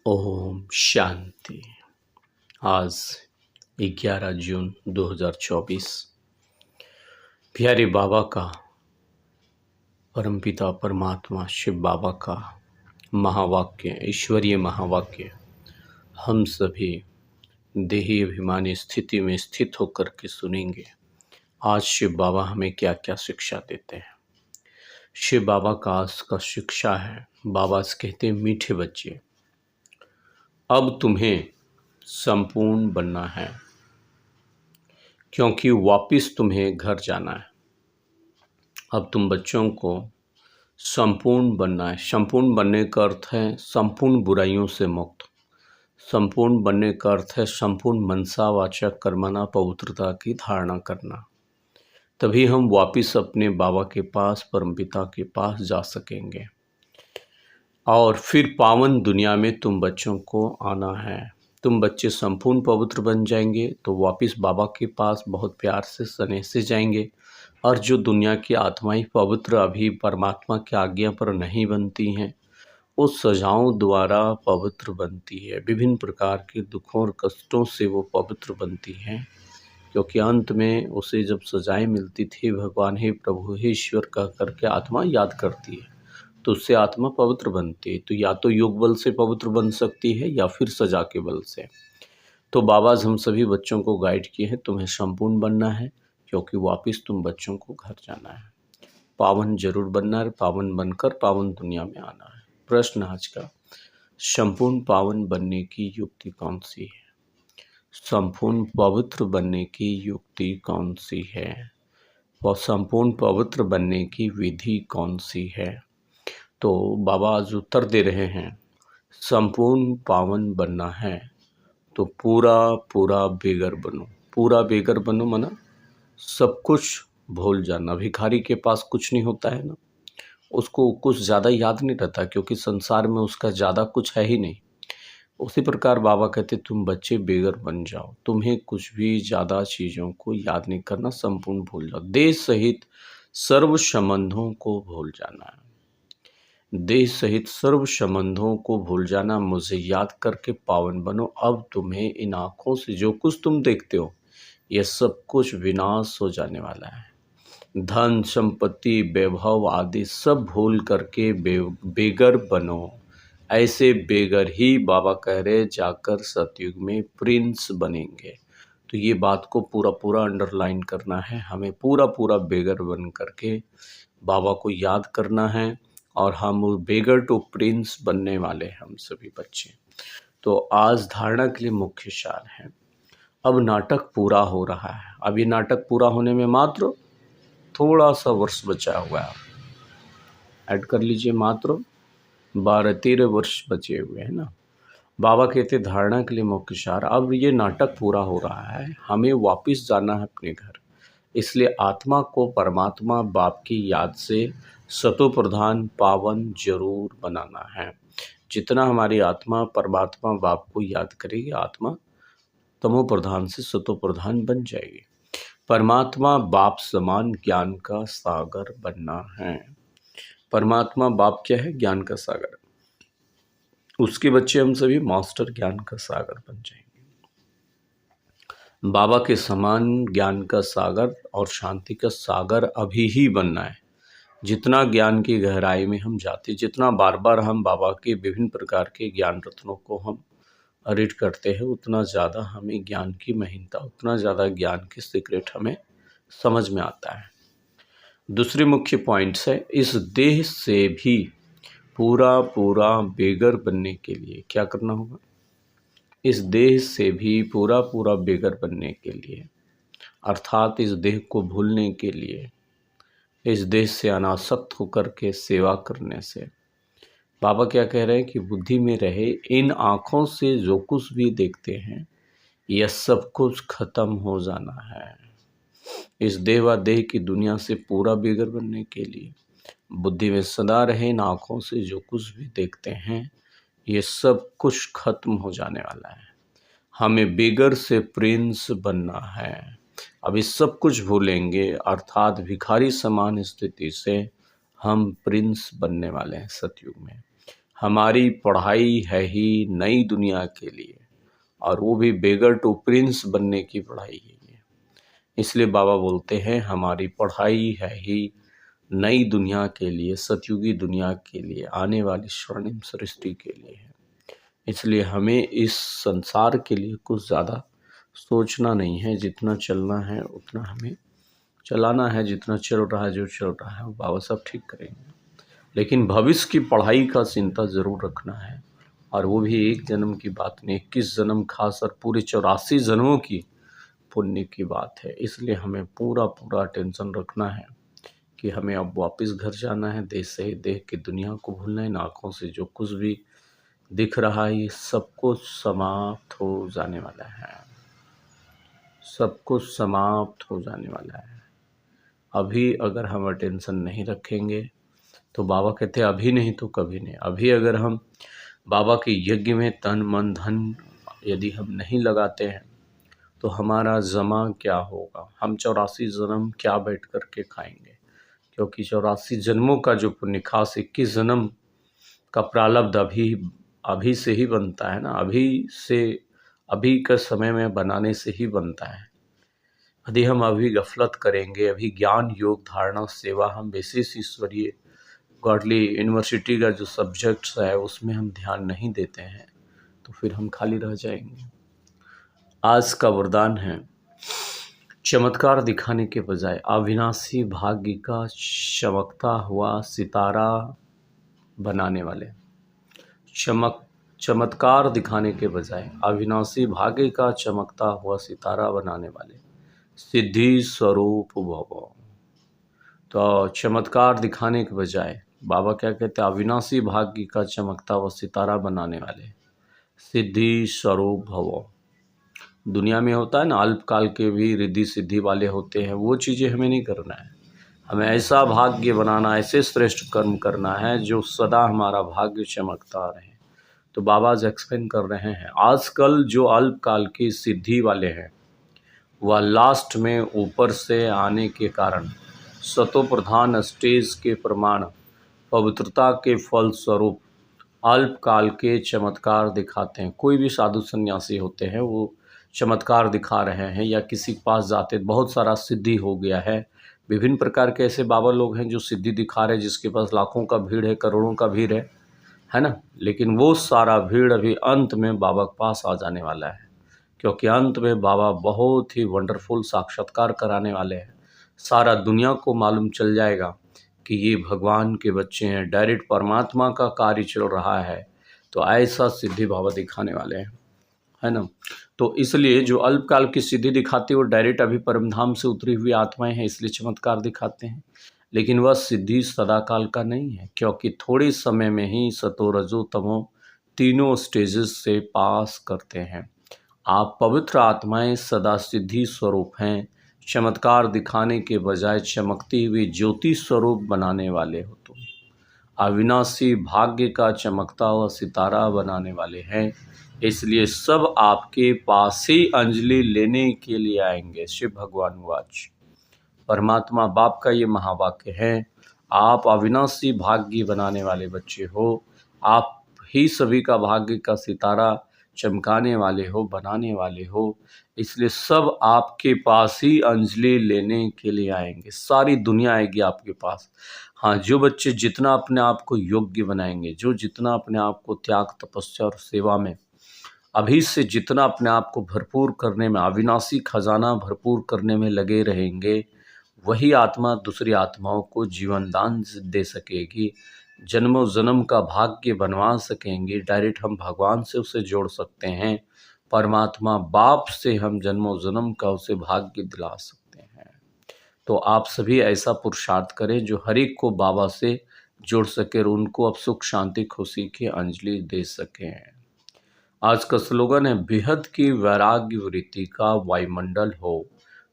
ओम शांति। आज 11 जून 2024 प्यारे बाबा का, परमपिता परमात्मा शिव बाबा का महावाक्य, ईश्वरीय महावाक्य हम सभी देही अभिमानी स्थिति में स्थित होकर के सुनेंगे। आज शिव बाबा हमें क्या क्या शिक्षा देते हैं। शिव बाबा का आज का शिक्षा है, बाबा कहते हैं, मीठे बच्चे, अब तुम्हें संपूर्ण बनना है, क्योंकि वापिस तुम्हें घर जाना है। अब तुम बच्चों को संपूर्ण बनना है। संपूर्ण बनने का अर्थ है संपूर्ण बुराइयों से मुक्त। संपूर्ण बनने का अर्थ है संपूर्ण मनसा वाचा कर्मणा पवित्रता की धारणा करना। तभी हम वापिस अपने बाबा के पास, परमपिता के पास जा सकेंगे। और फिर पावन दुनिया में तुम बच्चों को आना है। तुम बच्चे संपूर्ण पवित्र बन जाएंगे तो वापिस बाबा के पास बहुत प्यार से, स्नेह से जाएंगे। और जो दुनिया की आत्माएं पवित्र अभी परमात्मा की आज्ञा पर नहीं बनती हैं, उस सजाओं द्वारा पवित्र बनती है। विभिन्न प्रकार के दुखों और कष्टों से वो पवित्र बनती हैं, क्योंकि अंत में उसे जब सजाएं मिलती थी, भगवान हे प्रभु हे ईश्वर कह करके आत्मा याद करती है, तो उससे आत्मा पवित्र बनती है। तो या तो योग बल से पवित्र बन सकती है या फिर सजा के बल से। तो बाबा हम सभी बच्चों को गाइड किए हैं, तुम्हें संपूर्ण बनना है, क्योंकि वापिस तुम बच्चों को घर जाना है। पावन जरूर बनना है, पावन बनकर पावन दुनिया में आना है। प्रश्न आज का, संपूर्ण पावन बनने की युक्ति कौन सी है? संपूर्ण पवित्र बनने की युक्ति कौन सी है? और संपूर्ण पवित्र बनने की विधि कौन सी है? तो बाबा आज उत्तर दे रहे हैं, संपूर्ण पावन बनना है तो पूरा बेगर बनो। पूरा बेगर बनो माना सब कुछ भूल जाना। भिखारी के पास कुछ नहीं होता है ना, उसको कुछ ज़्यादा याद नहीं रहता, क्योंकि संसार में उसका ज़्यादा कुछ है ही नहीं। उसी प्रकार बाबा कहते तुम बच्चे बेगर बन जाओ, तुम्हें कुछ भी ज़्यादा चीज़ों को याद नहीं करना, संपूर्ण भूल जाओ। देह सहित सर्व संबंधों को भूल जाना है। देह सहित सर्व संबंधों को भूल जाना, मुझे याद करके पावन बनो। अब तुम्हें इन आँखों से जो कुछ तुम देखते हो, यह सब कुछ विनाश हो जाने वाला है। धन संपत्ति वैभव आदि सब भूल करके बेगर बनो। ऐसे बेगर ही बाबा कह रहे जाकर सतयुग में प्रिंस बनेंगे। तो ये बात को पूरा अंडरलाइन करना है, हमें पूरा बेगर बन करके बाबा को याद करना है, और हम बेगर टू प्रिंस बनने वाले हम सभी बच्चे। तो आज धारणा के लिए मुख्य सार है, अब नाटक पूरा हो रहा है। अब ये नाटक पूरा होने में मात्र थोड़ा सा वर्ष बचा हुआ है। ऐड कर लीजिए, मात्र 12-13 वर्ष बचे हुए हैं ना। बाबा कहते धारणा के लिए मुख्य सार, अब ये नाटक पूरा हो रहा है, हमें वापस जाना है अपने घर। इसलिए आत्मा को परमात्मा बाप की याद से सतो प्रधान पावन जरूर बनाना है। जितना हमारी आत्मा परमात्मा बाप को याद करेगी, आत्मा तमो प्रधान से सतो प्रधान बन जाएगी। परमात्मा बाप समान ज्ञान का सागर बनना है। परमात्मा बाप क्या है? ज्ञान का सागर। उसके बच्चे हम सभी मास्टर ज्ञान का सागर बन जाएंगे। बाबा के समान ज्ञान का सागर और शांति का सागर अभी ही बनना है। जितना ज्ञान की गहराई में हम जाते, जितना बार बार हम बाबा के विभिन्न प्रकार के ज्ञान रत्नों को हम रीड करते हैं, उतना ज़्यादा हमें ज्ञान की महत्ता, उतना ज़्यादा ज्ञान की सीक्रेट हमें समझ में आता है। दूसरे मुख्य पॉइंट्स है, इस देह से भी पूरा बेगर बनने के लिए क्या करना होगा? इस देह से भी पूरा बेगर बनने के लिए, अर्थात इस देह को भूलने के लिए, इस देह से अनासक्त होकर के सेवा करने से, बाबा क्या कह रहे हैं कि बुद्धि में रहे, इन आँखों से जो कुछ भी देखते हैं यह सब कुछ खत्म हो जाना है। इस देह व देह की दुनिया से पूरा बेगर बनने के लिए बुद्धि में सदा रहे, इन आँखों से जो कुछ भी देखते हैं ये सब कुछ खत्म हो जाने वाला है। हमें बेगर से प्रिंस बनना है। अभी सब कुछ भूलेंगे, अर्थात भिखारी समान स्थिति से हम प्रिंस बनने वाले हैं सतयुग में। हमारी पढ़ाई है ही नई दुनिया के लिए, और वो भी बेगर टू प्रिंस बनने की पढ़ाई है ये। इसलिए बाबा बोलते हैं हमारी पढ़ाई है ही नई दुनिया के लिए, सतयुगी दुनिया के लिए, आने वाली स्वर्णिम सृष्टि के लिए है। इसलिए हमें इस संसार के लिए कुछ ज़्यादा सोचना नहीं है, जितना चलना है उतना हमें चलाना है। जितना चल रहा है, जो चल रहा है वो बाबा सब ठीक करेंगे, लेकिन भविष्य की पढ़ाई का चिंता ज़रूर रखना है। और वो भी एक जन्म की बात नहीं, 21 जन्म खास और पूरे 84 जन्मों की पुण्य की बात है। इसलिए हमें पूरा पूरा टेंशन रखना है कि हमें अब वापस घर जाना है, देश से देख के दुनिया को भूलना है। आँखों से जो कुछ भी दिख रहा है ये सब कुछ समाप्त हो जाने वाला है, सब कुछ समाप्त हो जाने वाला है। अभी अगर हम टेंशन नहीं रखेंगे तो बाबा कहते हैं अभी नहीं तो कभी नहीं। अभी अगर हम बाबा के यज्ञ में तन मन धन यदि हम नहीं लगाते हैं तो हमारा जमा क्या होगा, हम 84 जन्म क्या बैठ कर के खाएंगे। क्योंकि 84 जन्मों का जो पुण्य खास 21 जन्म का प्रारब्ध अभी से ही बनता है ना, अभी के समय में बनाने से ही बनता है। यदि हम अभी गफलत करेंगे, अभी ज्ञान योग धारणा सेवा हम बेसिस ईश्वरीय गॉडली यूनिवर्सिटी का जो सब्जेक्ट्स है उसमें हम ध्यान नहीं देते हैं तो फिर हम खाली रह जाएंगे। आज का वरदान है चमत्कार दिखाने के बजाय अविनाशी भाग्य का चमकता हुआ सितारा बनाने वाले। चमत्कार दिखाने के बजाय अविनाशी भाग्य का चमकता हुआ सितारा बनाने वाले सिद्धि स्वरूप भव। तो चमत्कार दिखाने के बजाय बाबा क्या कहते हैं, अविनाशी भाग्य का चमकता हुआ सितारा बनाने वाले सिद्धि स्वरूप भव। दुनिया में होता है ना, अल्पकाल के भी रिद्धि सिद्धि वाले होते हैं, वो चीज़ें हमें नहीं करना है। हमें ऐसा भाग्य बनाना, ऐसे श्रेष्ठ कर्म करना है जो सदा हमारा भाग्य चमकता रहे। तो बाबा आज एक्सप्लेन कर रहे हैं, आजकल जो अल्पकाल की सिद्धि वाले हैं वह लास्ट में ऊपर से आने के कारण सतो प्रधान स्टेज के प्रमाण पवित्रता के फल स्वरूप अल्पकाल के चमत्कार दिखाते हैं। कोई भी साधु सन्यासी होते हैं वो चमत्कार दिखा रहे हैं, या किसी के पास जाते बहुत सारा सिद्धि हो गया है। विभिन्न प्रकार के ऐसे बाबा लोग हैं जो सिद्धि दिखा रहे हैं, जिसके पास लाखों का भीड़ है, करोड़ों का भीड़ है ना। लेकिन वो सारा भीड़ अभी अंत में बाबा के पास आ जाने वाला है, क्योंकि अंत में बाबा बहुत ही वंडरफुल साक्षात्कार कराने वाले हैं। सारा दुनिया को मालूम चल जाएगा कि ये भगवान के बच्चे हैं, डायरेक्ट परमात्मा का कार्य चल रहा है। तो ऐसा सिद्धि बाबा दिखाने वाले हैं, है ना। तो इसलिए जो अल्पकाल की सिद्धि दिखाते हैं वो डायरेक्ट अभी परमधाम से उतरी हुई आत्माएं हैं, इसलिए चमत्कार दिखाते हैं। लेकिन वह सिद्धि सदाकाल का नहीं है, क्योंकि थोड़े समय में ही सतो रजो तमो तीनों स्टेजेस से पास करते हैं। आप पवित्र आत्माएं सदा सिद्धि स्वरूप हैं। चमत्कार दिखाने के बजाय चमकती हुई ज्योति स्वरूप बनाने वाले हो तुम। अविनाशी भाग्य का चमकता हुआ सितारा बनाने वाले हैं। इसलिए सब आपके पास ही अंजलि लेने के लिए आएंगे। शिव भगवान वाच परमात्मा बाप का ये महावाक्य है, आप अविनाशी भाग्य बनाने वाले बच्चे हो। आप ही सभी का भाग्य का सितारा चमकाने वाले हो, बनाने वाले हो। इसलिए सब आपके पास ही अंजलि लेने के लिए आएंगे। सारी दुनिया आएगी आपके पास। हाँ, जो बच्चे जितना अपने आप को योग्य बनाएंगे, जो जितना अपने आप को त्याग तपस्या और सेवा में अभी से जितना अपने आप को भरपूर करने में, अविनाशी खजाना भरपूर करने में लगे रहेंगे, वही आत्मा दूसरी आत्माओं को जीवन दान दे सकेगी, जन्मों जन्म का भाग्य बनवा सकेंगे। डायरेक्ट हम भगवान से उसे जोड़ सकते हैं, परमात्मा बाप से हम जन्मों जन्म का उसे भाग्य दिला सकते हैं। तो आप सभी ऐसा पुरुषार्थ करें जो हर एक को बाबा से जोड़ सके और उनको अब सुख शांति खुशी की अंजलि दे सकें। आज का स्लोगन है, बेहद की वैराग्य वृत्ति का वायुमंडल हो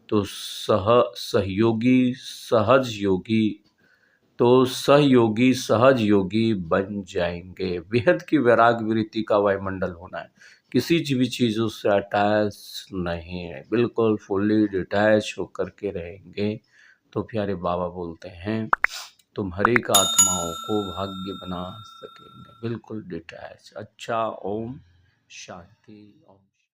तो सहयोगी सहज योगी बन जाएंगे। बेहद की वैराग्य वृत्ति का वायुमंडल होना है, किसी भी चीज़ों से अटैच नहीं है, बिल्कुल फुल्ली डिटैच होकर के रहेंगे। तो प्यारे बाबा बोलते हैं तुम हर एक आत्माओं को भाग्य बना सकेंगे। बिल्कुल डिटैच। अच्छा, ओम शांति। ओम।